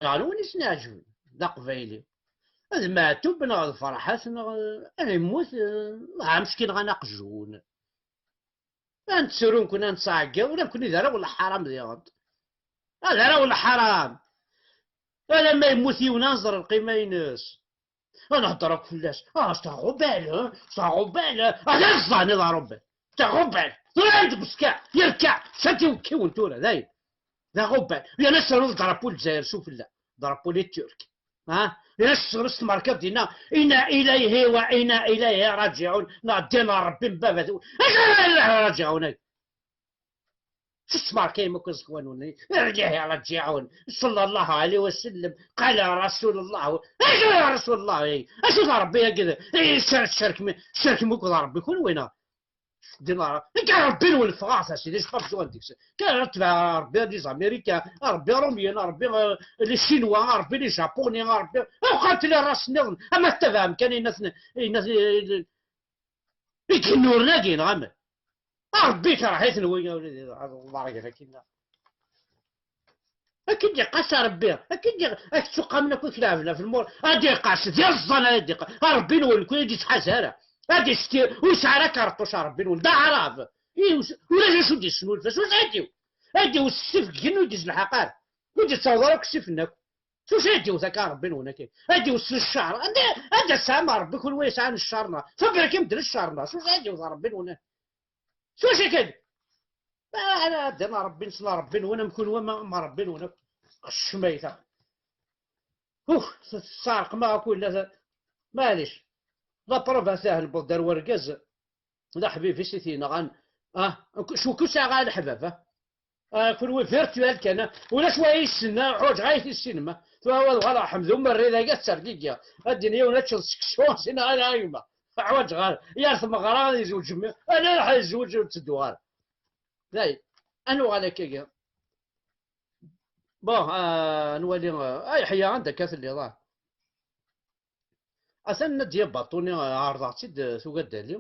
يعني وين يسنعجبني ذا قبايلي هذا معتوب ناغ الفرحات انا يموت مع مسكين غناقجون نتسرون كنا نصعقا ولا نكون إذا ولا حرام ديال هذا ولا حرام انا ما يموت وننظر القيمة ينس انا هضرك فلاش استغرب باله استغرب باله هذا الظن ضرب باله استغرب باله عندك مسكع يركع شاتي وكي وانتونا داير ذا غبال يا ناس ضربوا الجزائر شوف لا ضربوا لي الترك ها يا ناس المركب دينا إنا إليه وإنا إليه راجعون نعدينا ربي من باب راجعون شو ماركين مكن سكوانوني رجعي راجعون صلى الله عليه وسلم قال رسول الله يا رسول الله اشو ربي كذا شارك مكن ربي كل وين دينار كان ربي نولف فرنسا سيدي شقف شو عندك كان تبع ربي لي زاميريكان ربي روميان ربي لي شينوا ربي لي جابوني ربي وقالت لي راس نظن اما تفهم كان الناس يكنور ناقين غامل ربي كرهيت نوي الله يعافيك كنا اكيد يقاس ربي اكيد تسوق من كل كلامنا في المور ادي قاس ديال الظن ادي ربي نولي كل يجي حزاره هادي شتي وشعرها كرطوش ربي نولد عراف ولا شو دي شنو الفاس واش هادي والسيف كنو يديز الحقار ودي تصورك سيفنك شوش هادي وذاك ربي نونا كي هادي وسل الشعر هادي سامع ربي كل ويس عن الشعرنا فبرك يمدل الشعرنا شوش هادي وذا ربي نونا شوش كده انا دنا ربي نصلى ربي نونا مكون ما ربي نونا الشميته السارق ما كل معليش لا بروفا ساهل بودر ورقز لا حبيبي سيتينا غان شو كل ساعة غان حبابه كل فيرتوال كان ولا شويه يسنا عوج غاية السينما فهو الغلا حمد مري ذا قصر ديجا الدنيا ولا تشوف سينا انا ايما عوج غال يارث مغران يزوج انا راح يزوج تدوار زاي انا غالا كيكا بون نولي اي حيا عندك كاس اللي ضاع أصلا ديال باطوني عرضاتي سوق الدالي